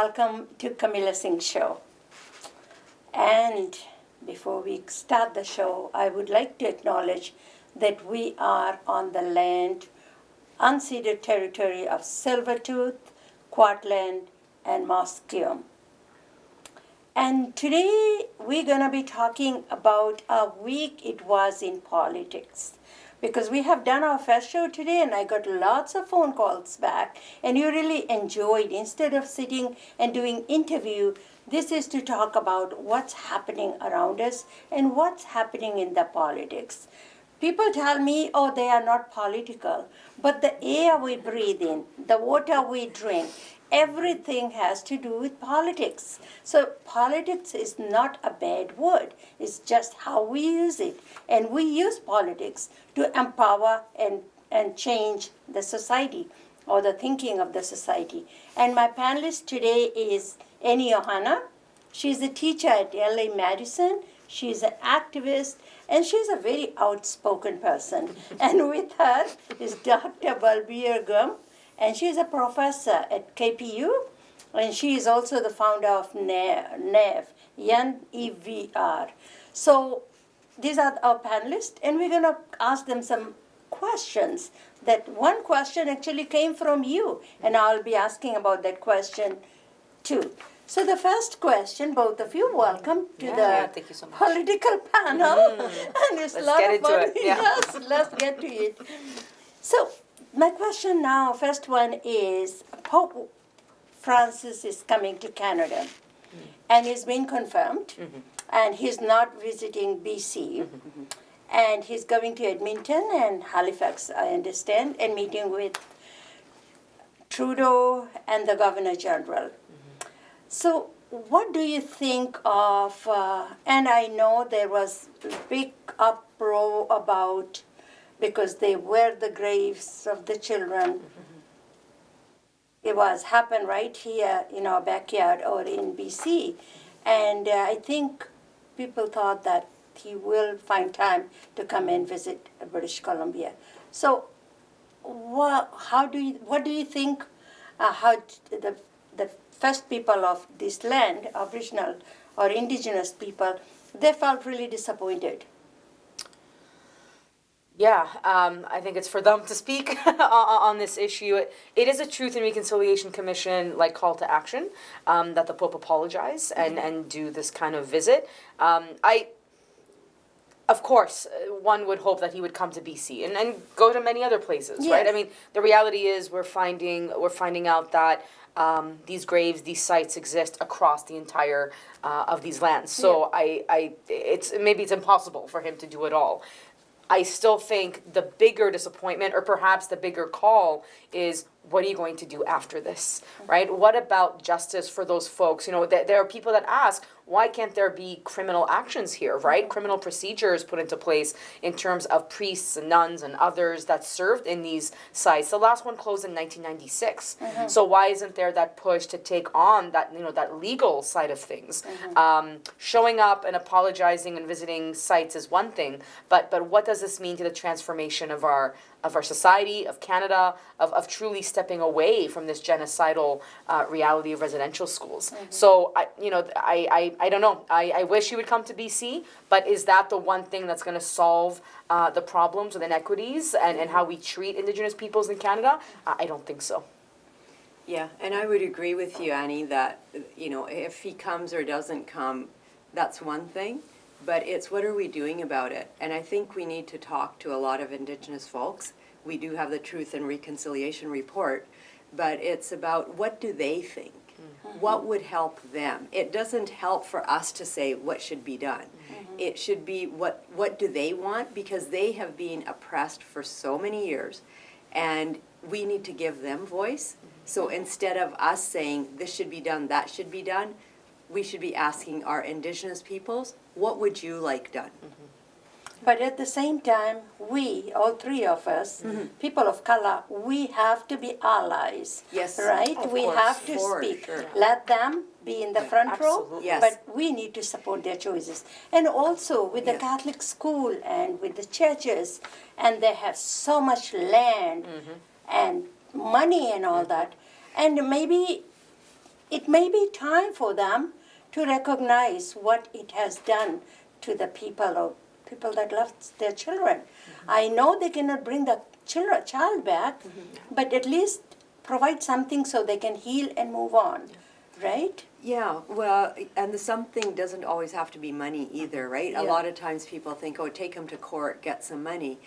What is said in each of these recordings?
welcome to Kamilla Singh Show. And before we start the show, I would like to acknowledge that we are on the land, unceded territory of Silvertooth, Quartland, and Musqueam. And today we're going to be talking about a week it was in politics. Because we have done our first show today and I got lots of phone calls back and you really enjoyed, instead of sitting and doing interview, this is to talk about what's happening around us and what's happening in the politics. People tell me, oh, they are not political, but the air we breathe in, the water we drink, everything has to do with politics. So politics is not a bad word. It's just how we use it. And we use politics to empower and change the society or the thinking of the society. And my panelist today is Annie Johanna. She's a teacher at LA Madison. She's an activist, and she's a very outspoken person. And with her is Dr. Balbir Gum, and she's a professor at KPU, and she is also the founder of NEVR, N-E-V-R. So these are our panelists, and we're going to ask them some questions. That one question actually came from you, and I'll be asking about that question too. So the first question, both of you, welcome to thank you so much. Political panel. And it's Let's a lot get of into fun. it. Yeah. Yes, let's get to it. So my question now, first one is, Pope Francis is coming to Canada, and he's been confirmed, and he's not visiting BC, and he's going to Edmonton and Halifax, I understand, and meeting with Trudeau and the Governor General. So what do you think of, and I know there was a big uproar about, because they were the graves of the children. It was happened right here in our backyard or in BC. And I think people thought that he will find time to come and visit British Columbia. So what do you think how the first people of this land, Aboriginal or Indigenous people, they felt really disappointed? Yeah, I think it's for them to speak on this issue. It is a Truth and Reconciliation Commission call to action that the Pope apologize and do this kind of visit. Of course, one would hope that he would come to BC and go to many other places, yes. Right? I mean, the reality is we're finding out that these graves, these sites exist across the entire of these lands. So yeah. Maybe it's impossible for him to do it all. I still think the bigger disappointment, or perhaps the bigger call, is what are you going to do after this, right? What about justice for those folks? You know, there are people that ask, why can't there be criminal actions here, right? Criminal procedures put into place in terms of priests and nuns and others that served in these sites. The last one closed in 1996. So why isn't there that push to take on that, that legal side of things? Showing up and apologizing and visiting sites is one thing, but what does this mean to the transformation of our society, of Canada, of truly stepping away from this genocidal reality of residential schools? So, I don't know. I wish he would come to BC, but is that the one thing that's going to solve the problems with inequities and how we treat Indigenous peoples in Canada? I don't think so. Yeah, and I would agree with you, Annie, that, if he comes or doesn't come, that's one thing. But it's what are we doing about it? And I think we need to talk to a lot of Indigenous folks. We do have the Truth and Reconciliation report, but it's about what do they think? What would help them? It doesn't help for us to say what should be done. It should be what do they want? Because they have been oppressed for so many years, and we need to give them voice. So instead of us saying this should be done, that should be done, we should be asking our Indigenous peoples, what would you like done? But at the same time, we, all three of us, people of color, we have to be allies. Yes. Right? We have to speak. Sure. Let them be in the front row, yes. But we need to support their choices. And also with the Catholic school and with the churches, and they have so much land and money and all that. And maybe it may be time for them to recognize what it has done to the people or people that love their children. I know they cannot bring the child back, but at least provide something so they can heal and move on, right? Yeah, well, and the something doesn't always have to be money either, right? A lot of times people think, oh, take them to court, get some money.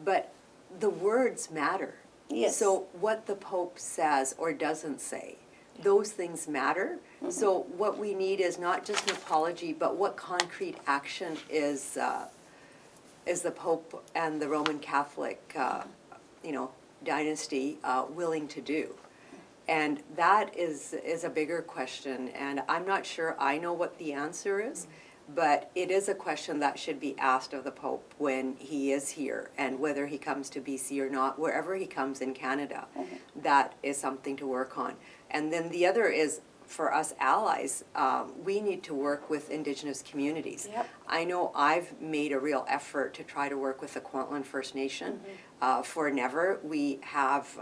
But the words matter. Yes. So what the Pope says or doesn't say, those things matter. So what we need is not just an apology, but what concrete action is the Pope and the Roman Catholic, dynasty willing to do? And that is a bigger question, and I'm not sure I know what the answer is, but it is a question that should be asked of the Pope when he is here, and whether he comes to BC or not, wherever he comes in Canada, that is something to work on. And then the other is, for us allies, we need to work with Indigenous communities. Yep. I know I've made a real effort to try to work with the Kwantlen First Nation. For Never, we have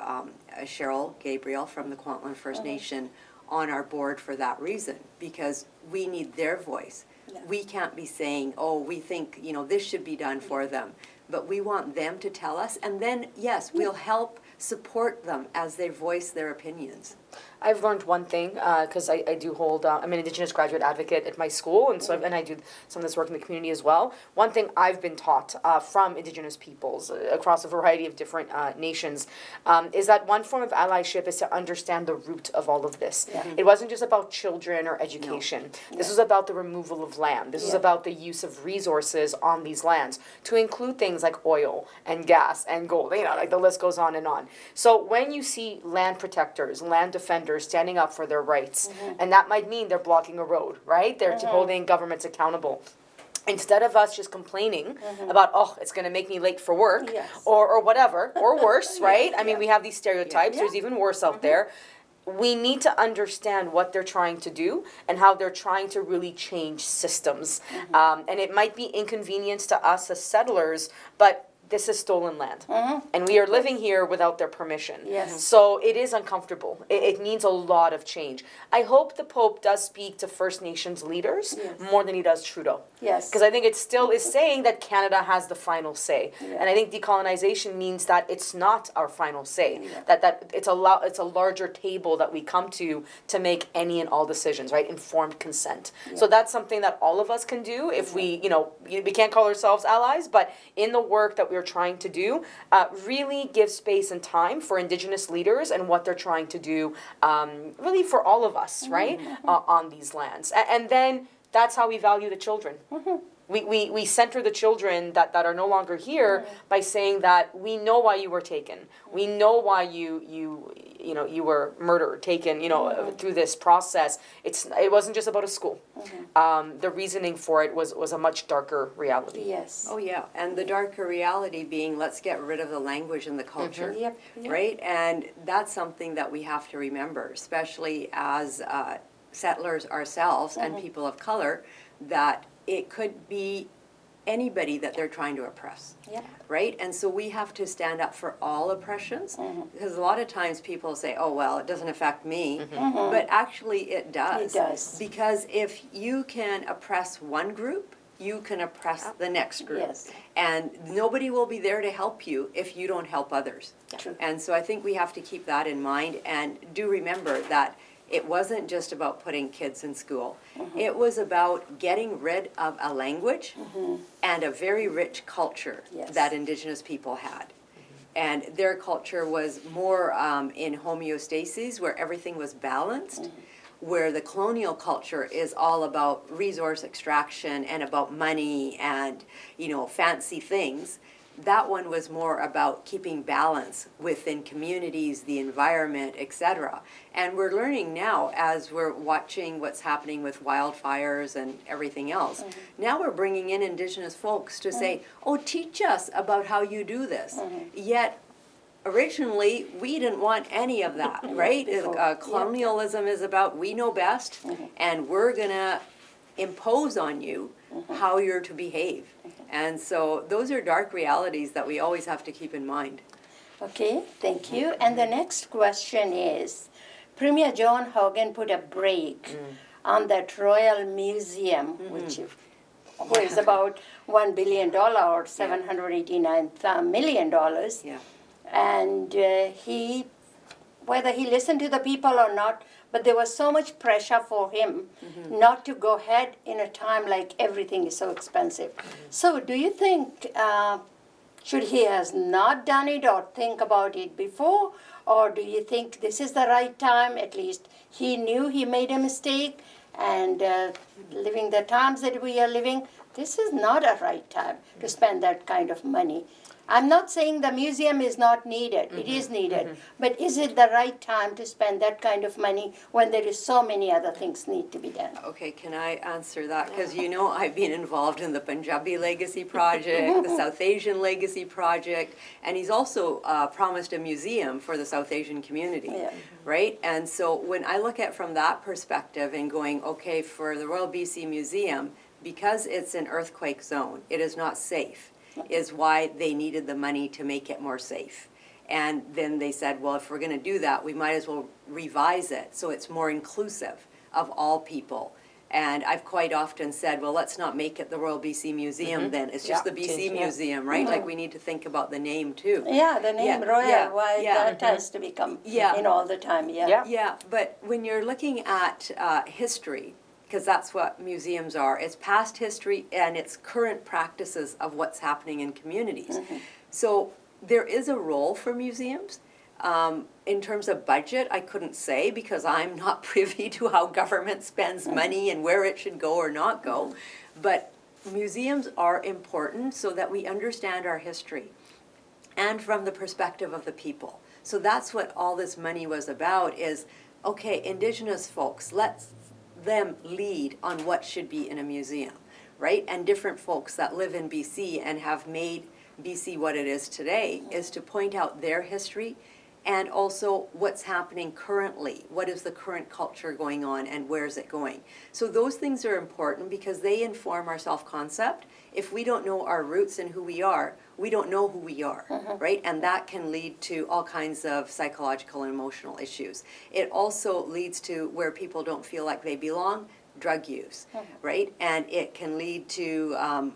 Cheryl Gabriel from the Kwantlen First Nation on our board for that reason, because we need their voice. Yeah. We can't be saying, oh, we think, this should be done for them. But we want them to tell us, and then, yes, we'll help support them as they voice their opinions. I've learned one thing, because I do hold, I'm an Indigenous graduate advocate at my school, and so and I do some of this work in the community as well. One thing I've been taught from Indigenous peoples across a variety of different nations is that one form of allyship is to understand the root of all of this. Yeah. It wasn't just about children or education. No. This was about the removal of land. This was about the use of resources on these lands, to include things like oil and gas and gold. Like the list goes on and on. So when you see land protectors, land defenders standing up for their rights, and that might mean they're blocking a road, right? They're holding governments accountable. Instead of us just complaining about, oh, it's going to make me late for work, or whatever, or worse, right? I mean, we have these stereotypes. There's even worse out there. We need to understand what they're trying to do and how they're trying to really change systems. And it might be inconvenience to us as settlers, but this is stolen land, and we are living here without their permission. Yes. So it is uncomfortable. It needs a lot of change. I hope the Pope does speak to First Nations leaders more than he does Trudeau. Yes. Because I think it still is saying that Canada has the final say. Yeah. And I think decolonization means that it's not our final say. That it's a larger table that we come to make any and all decisions, right? Informed consent. So that's something that all of us can do if we can't call ourselves allies, but in the work that we're trying to do, really give space and time for Indigenous leaders and what they're trying to do, really for all of us, right, on these lands. And then that's how we value the children. We center the children that are no longer here by saying that we know why you were taken. We know why you were murdered, taken, through this process. It wasn't just about a school. The reasoning for it was a much darker reality. Yes. Oh, yeah, and the darker reality being, let's get rid of the language and the culture, right? And that's something that we have to remember, especially as settlers ourselves and people of color, that it could be anybody that they're trying to oppress, right? And so we have to stand up for all oppressions, because a lot of times people say, oh, well, it doesn't affect me, but actually it does. It does. Because if you can oppress one group, you can oppress the next group. Yes. And nobody will be there to help you if you don't help others. True. And so I think we have to keep that in mind, and do remember that it wasn't just about putting kids in school. It was about getting rid of a language and a very rich culture that Indigenous people had. And their culture was more in homeostasis, where everything was balanced, where the colonial culture is all about resource extraction and about money and, fancy things. That one was more about keeping balance within communities, the environment, etc. And we're learning now, as we're watching what's happening with wildfires and everything else. Now we're bringing in Indigenous folks to say, oh, teach us about how you do this. Yet, originally, we didn't want any of that, right? Colonialism is about, we know best, and we're going to impose on you how you're to behave. And so those are dark realities that we always have to keep in mind. Okay, thank you. And the next question is, Premier John Hogan put a brake on that Royal Museum, which is about $1 billion or $789 million. Yeah. And whether he listened to the people or not, but there was so much pressure for him not to go ahead in a time like everything is so expensive. So do you think, should he has not done it or think about it before? Or do you think this is the right time? At least he knew he made a mistake, and living the times that we are living, this is not a right time to spend that kind of money. I'm not saying the museum is not needed. It is needed. But is it the right time to spend that kind of money when there is so many other things need to be done? Okay, can I answer that? Because I've been involved in the Punjabi Legacy Project, the South Asian Legacy Project, and he's also promised a museum for the South Asian community, right? And so when I look at from that perspective and going, okay, for the Royal BC Museum, because it's an earthquake zone, it is not safe, is why they needed the money to make it more safe. And then they said, well, if we're going to do that, we might as well revise it so it's more inclusive of all people. And I've quite often said, well, let's not make it the Royal BC Museum then. It's just the BC Museum, right? Like we need to think about the name too. Yeah, the name Royal, why that has to become in all the time, Yeah, but when you're looking at history, because that's what museums are. It's past history and it's current practices of what's happening in communities. So there is a role for museums. In terms of budget, I couldn't say because I'm not privy to how government spends money and where it should go or not go. But museums are important so that we understand our history and from the perspective of the people. So that's what all this money was about is, okay, Indigenous folks, let's them lead on what should be in a museum, right? And different folks that live in BC and have made BC what it is today is to point out their history and also what's happening currently. What is the current culture going on and where's it going? So those things are important because they inform our self-concept. If we don't know our roots and who we are, we don't know who we are, right? And that can lead to all kinds of psychological and emotional issues. It also leads to where people don't feel like they belong, drug use, right? And it can lead to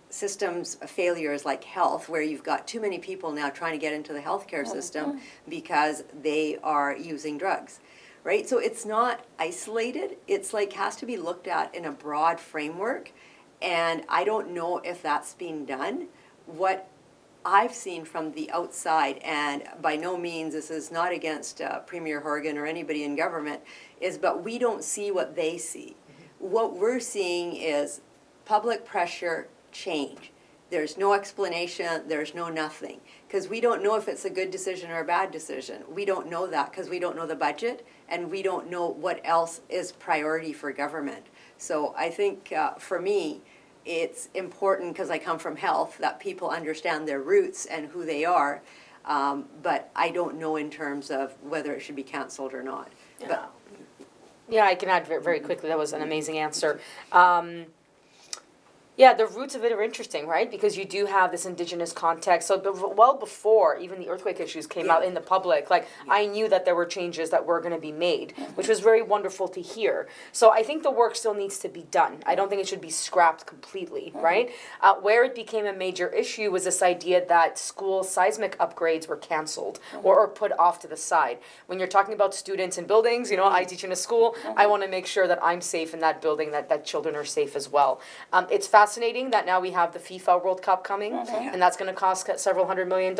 systems failures like health, where you've got too many people now trying to get into the healthcare system because they are using drugs, right? So it's not isolated. It's like has to be looked at in a broad framework. And I don't know if that's being done. What I've seen from the outside, and by no means this is not against Premier Horgan or anybody in government, is but we don't see what they see. What we're seeing is public pressure, change. There's no explanation, there's no nothing. Because we don't know if it's a good decision or a bad decision. We don't know that because we don't know the budget and we don't know what else is priority for government. So I think for me, it's important because I come from health that people understand their roots and who they are, but I don't know in terms of whether it should be cancelled or not. But, yeah, I can add very quickly. That was an amazing answer. Yeah, the roots of it are interesting, right? Because you do have this Indigenous context. So well before even the earthquake issues came out in the public, I knew that there were changes that were going to be made, which was very wonderful to hear. So I think the work still needs to be done. I don't think it should be scrapped completely, right? Where it became a major issue was this idea that school seismic upgrades were canceled or put off to the side. When you're talking about students and buildings, I teach in a school, I want to make sure that I'm safe in that building, that children are safe as well. It's fascinating that now we have the FIFA World Cup coming, and that's going to cost several $100 million.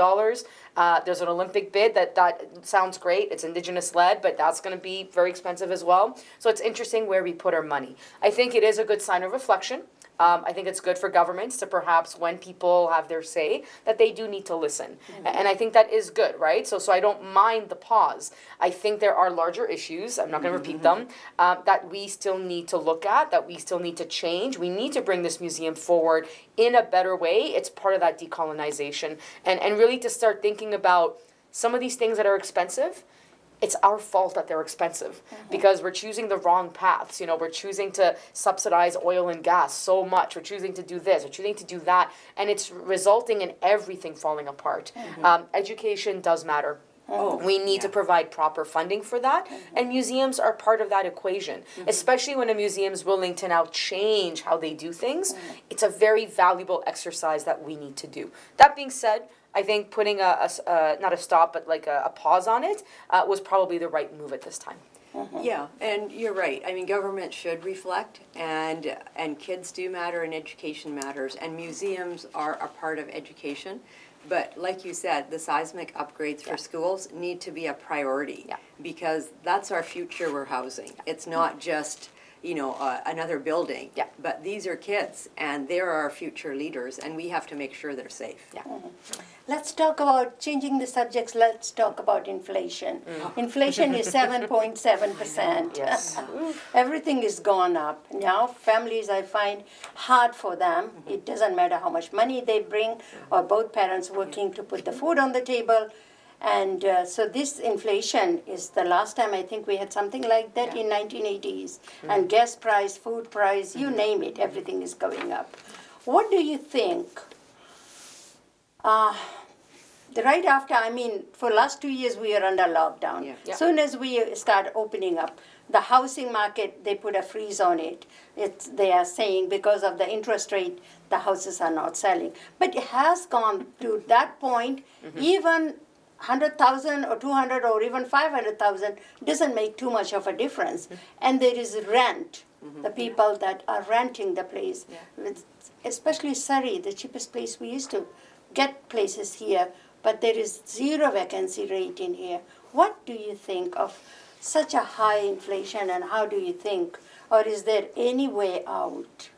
There's an Olympic bid that sounds great. It's Indigenous led, but that's going to be very expensive as well. So it's interesting where we put our money. I think it is a good sign of reflection. I think it's good for governments to perhaps, when people have their say, that they do need to listen. And I think that is good, right? So I don't mind the pause. I think there are larger issues, I'm not going to repeat them, that we still need to look at, that we still need to change. We need to bring this museum forward in a better way. It's part of that decolonization. And really to start thinking about some of these things that are expensive. It's our fault that they're expensive because we're choosing the wrong paths. We're choosing to subsidize oil and gas so much. We're choosing to do this. We're choosing to do that. And it's resulting in everything falling apart. Education does matter. Oh, We need to yeah. provide proper funding for that, and museums are part of that equation. Especially when a museum is willing to now change how they do things, it's a very valuable exercise that we need to do. That being said, I think putting not a stop, but like a pause on it was probably the right move at this time. Yeah, and you're right. I mean, government should reflect, and kids do matter, and education matters, and museums are a part of education. But like you said, the seismic upgrades for schools need to be a priority. Yeah. Because that's our future we're housing. It's not just, another building. Yeah. But these are kids, and they're our future leaders, and we have to make sure they're safe. Yeah. Let's talk about changing the subjects. Let's talk about inflation. Inflation is 7.7%. Yes. Everything is gone up. Now, families, I find hard for them. It doesn't matter how much money they bring, or both parents working to put the food on the table. And so this inflation is the last time I think we had something like that in 1980s. And gas price, food price, you name it, everything is going up. What do you think? Right after, for last 2 years we are under lockdown. Yeah. Yeah. Soon as we start opening up, the housing market, they put a freeze on it. They are saying because of the interest rate, the houses are not selling. But it has gone to that point, even 100,000 or 200 or even 500,000 doesn't make too much of a difference. And there is rent, the people that are renting the place, especially Surrey, the cheapest place we used to get places here, but there is zero vacancy rate in here. What do you think of such a high inflation, and how do you think, or is there any way out?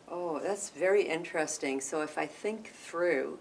Oh, that's very interesting. So if I think through,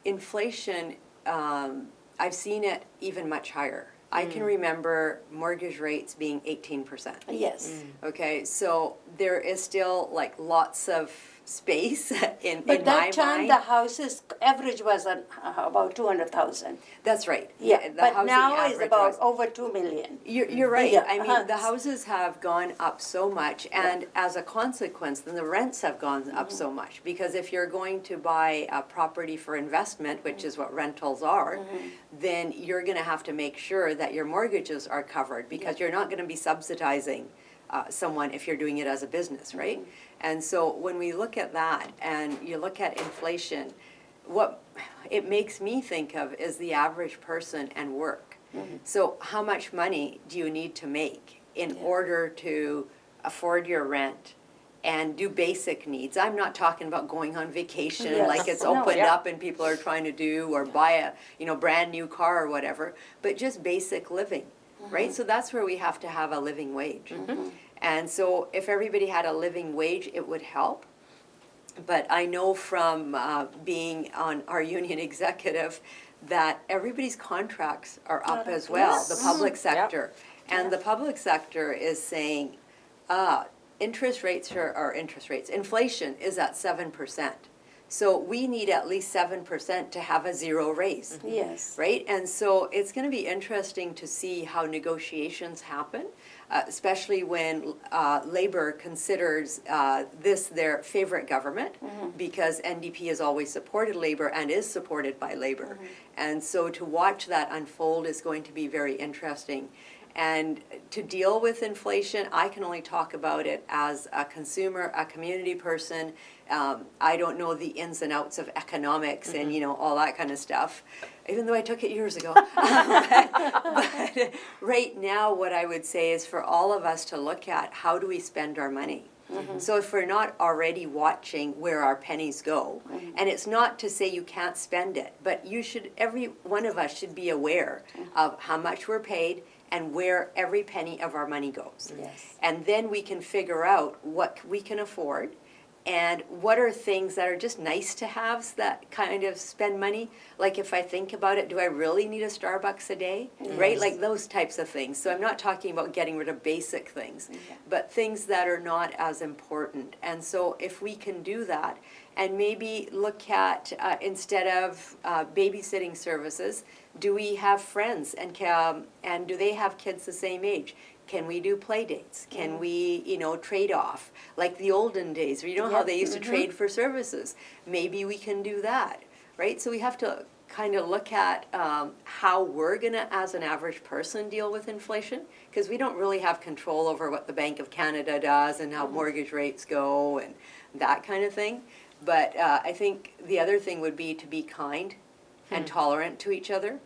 inflation, I've seen it even much higher. I can remember mortgage rates being 18%. Yes. Okay, so there is still like lots of space in But my that time mind. the houses average was about 200,000. That's right. Yeah, The but housing now it's average about was- over 2 million. You're right. Yeah, I mean, uh-huh. the houses have gone up so much, and as a consequence, then the rents have gone up so much. Because if you're going to buy a property for investment, which is what rentals are, then you're going to have to make sure that your mortgages are covered, because you're not going to be subsidizing someone if you're doing it as a business, right? And so when we look at that, and you look at inflation, what it makes me think of is the average person and work. So how much money do you need to make in order to afford your rent and do basic needs? I'm not talking about going on vacation Yes. like it's No, opened yeah. up and people are trying to do, or buy a brand new car or whatever, but just basic living, right? So that's where we have to have a living wage. And so if everybody had a living wage, it would help. But I know from being on our union executive that everybody's contracts are up as well, the public sector. And the public sector is saying, inflation is at 7%. So we need at least 7% to have a zero raise. Yes. Right? And so it's going to be interesting to see how negotiations happen, especially when Labor considers this their favorite government, because NDP has always supported Labor and is supported by Labor. And so to watch that unfold is going to be very interesting. And to deal with inflation, I can only talk about it as a consumer, a community person. I don't know the ins and outs of economics and all that kind of stuff, even though I took it years ago. But right now, what I would say is for all of us to look at, how do we spend our money? So if we're not already watching where our pennies go, and it's not to say you can't spend it, but every one of us should be aware of how much we're paid and where every penny of our money goes. Yes. And then we can figure out what we can afford, and what are things that are just nice to haves that kind of spend money. Like if I think about it, do I really need a Starbucks a day? Right? Like those types of things. So I'm not talking about getting rid of basic things, but things that are not as important. And so if we can do that, and maybe look at, instead of babysitting services, do we have friends, and do they have kids the same age? Can we do play dates? Can we, trade off? Like the olden days, how they used to trade for services. Maybe we can do that, right? So we have to kind of look at how we're going to, as an average person, deal with inflation, because we don't really have control over what the Bank of Canada does and how mortgage rates go and that kind of thing. But I think the other thing would be to be kind and tolerant to each other.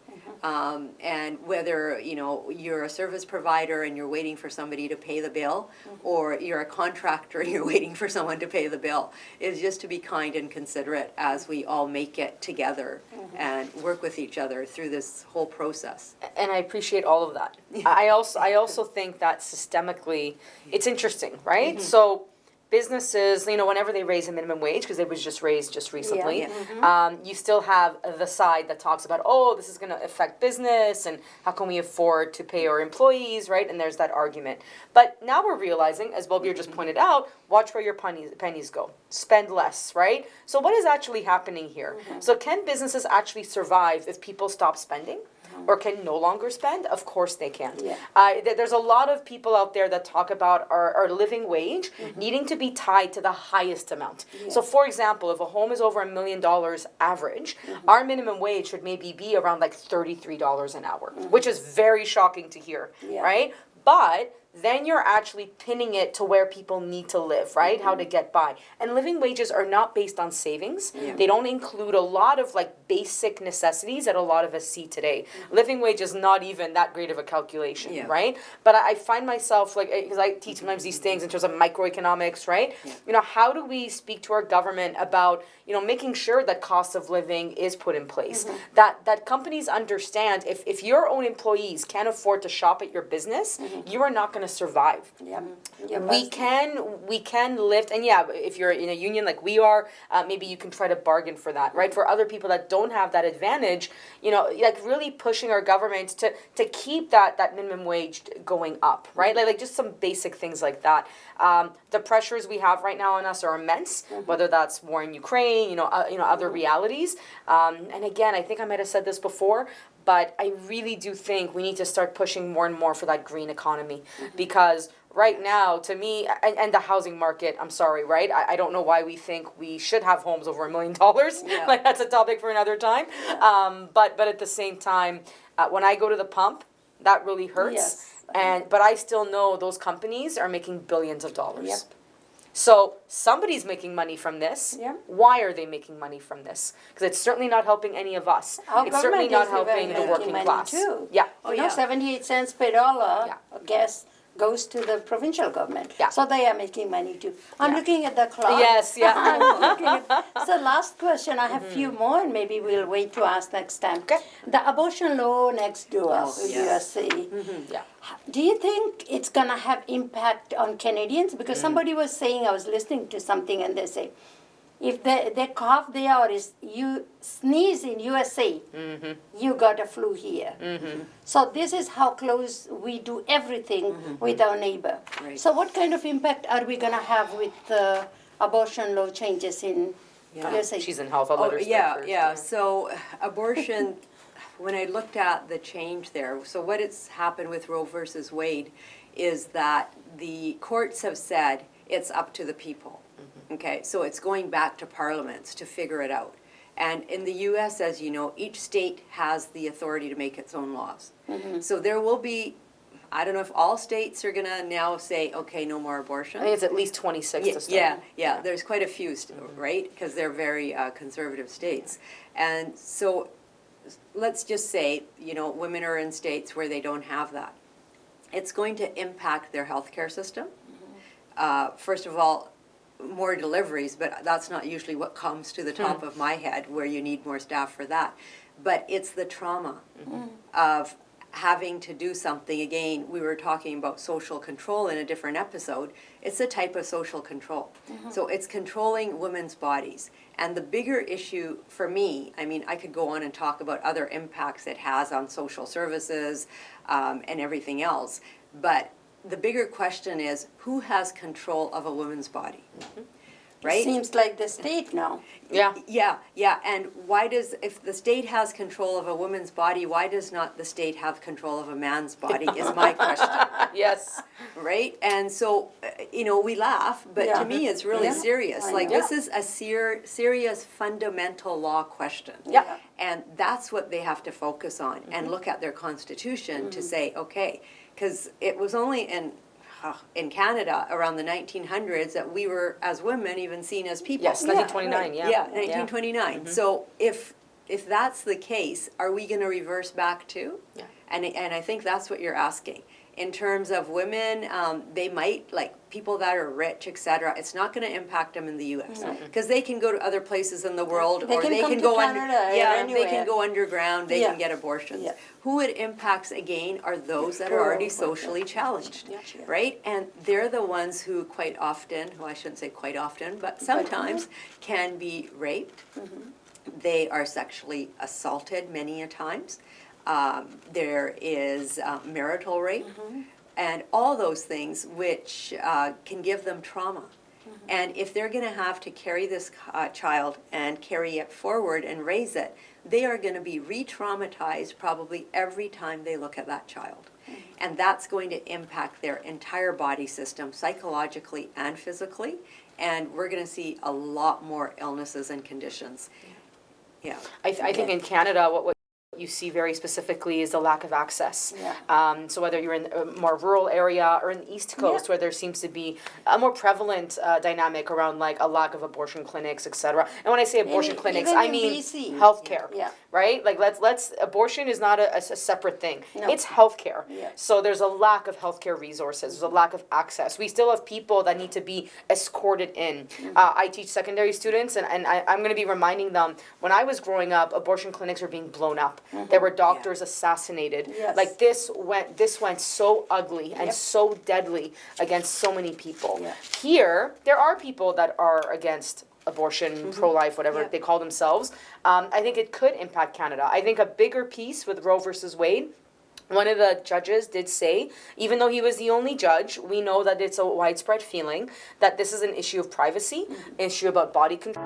And whether, you know, you're a service provider and you're waiting for somebody to pay the bill, or you're a contractor and you're waiting for someone to pay the bill, is just to be kind and considerate as we all make it together and work with each other through this whole process. And I appreciate all of that. I also think that systemically, it's interesting, right? So businesses, you know, whenever they raise a minimum wage, because it was just raised just recently, you still have the side that talks about, oh, this is going to affect business and how can we afford to pay our employees, right? And there's that argument. But now we're realizing, as Balbir just pointed out, watch where your pennies go. Spend less, right? So what is actually happening here? So can businesses actually survive if people stop spending? Or can no longer spend? Of course they can. There's a lot of people out there that talk about our living wage needing to be tied to the highest amount. So for example, if a home is over $1 million average, our minimum wage should maybe be around like $33 an hour, which is very shocking to hear, right? But then you're actually pinning it to where people need to live, right? How to get by. And living wages are not based on savings. They don't include a lot of like basic necessities that a lot of us see today. Living wage is not even that great of a calculation, right? But I find myself like, because I teach sometimes these things in terms of microeconomics, right? You know, how do we speak to our government about, you know, making sure that cost of living is put in place? That companies understand if your own employees can't afford to shop at your business, you are not going to survive. We can lift, and if you're in a union like we are, maybe you can try to bargain for that, right? For other people that don't have that advantage, you know, like really pushing our government to keep that minimum wage going up, right? Like just some basic things like that. The pressures we have right now on us are immense, whether that's war in Ukraine, you know, other realities. And again, I think I might have said this before, but I really do think we need to start pushing more and more for that green economy, because right now, to me, and the housing market, I'm sorry, right? I don't know why we think we should have homes over $1 million. Like that's a topic for another time. But at the same time, when I go to the pump, that really hurts. But I still know those companies are making billions of dollars. So somebody's making money from this. Why are they making money from this? Because it's certainly not helping any of us. It's certainly not helping the working class. Too. You know, 78 cents per dollar gas goes to the provincial government. So they are making money too. I'm looking at the clock. So last question, I have a few more and maybe we'll wait to ask next time. The abortion law next door, USC. Do you think it's going to have impact on Canadians? Because somebody was saying, I was listening to something and they say, if they cough there or you sneeze in USA, you got a flu here. So this is how close we do everything with our neighbor. So what kind of impact are we going to have with the abortion law changes in USA? She's in health. I'll let her start first. So abortion, when I looked at the change there, so what has happened with Roe versus Wade is that the courts have said it's up to the people. Okay, so it's going back to parliaments to figure it out. And in the U.S., as you know, each state has the authority to make its own laws. So there will be, I don't know if all states are going to now say, okay, no more abortion. I think it's at least 26 to start. There's quite a few, right? Because they're very conservative states. And so let's just say, you know, women are in states where they don't have that. It's going to impact their healthcare system. First of all, more deliveries, but that's not usually what comes to the top of my head, where you need more staff for that. But it's the trauma of having to do something. Again, we were talking about social control in a different episode. It's a type of social control. So it's controlling women's bodies. And the bigger issue for me, I mean, I could go on and talk about other impacts it has on social services and everything else, but the bigger question is, who has control of a woman's body? right? Seems like the state now. Yeah. Yeah, and if the state has control of a woman's body, why does not the state have control of a man's body, is my question, Yes. right? And so, we laugh, but Yeah. to me, it's really Yeah. serious. I Like, know. this is a serious fundamental law question. Yeah. And that's what they have to focus on, and look at their constitution to say, okay, because it was only in Canada around the 1900s that we were, as women, even seen as people. Yes, 1929, yeah. Yeah, 1929. So if that's the case, are we going to reverse back too? Yeah. And I think that's what you're asking. In terms of women, they might, like people that are rich, etc. It's not going to impact them in the U.S. because they can go to other places in the world, They or can they come can to go Canada or they anywhere. can go underground. They Yeah. can get abortions. Yeah. Who it impacts again are those that are already socially challenged, Yeah. right? And they're the ones who quite often, well, I shouldn't say quite often, but sometimes can be raped. They are sexually assaulted many a times. There is marital rape, and all those things which can give them trauma. And if they're going to have to carry this child and carry it forward and raise it, they are going to be re-traumatized probably every time they look at that child. And that's going to impact their entire body system, psychologically and physically. And we're going to see a lot more illnesses and conditions. Yeah. I think in Canada, what you see very specifically is the lack of access. Yeah. So whether you're in a more rural area or in the East Coast, where there seems to be a more prevalent dynamic around like a lack of abortion clinics, etc. And when I say abortion clinics, even I in mean BC. healthcare. Yeah. Right? Like let's abortion is not a separate thing. No. It's healthcare. Yeah. So there's a lack of healthcare resources. There's a lack of access. We still have people that need to be escorted in. I teach secondary students, and I'm going to be reminding them, when I was growing up, abortion clinics were being blown up. There were doctors assassinated. Yes. Like this went so ugly and Yep. so deadly against so many people. Yeah. Here, there are people that are against abortion, pro-life, whatever Yeah. they call themselves. I think it could impact Canada. I think a bigger piece with Roe versus Wade, one of the judges did say, even though he was the only judge, we know that it's a widespread feeling that this is an issue of privacy, an issue about body control.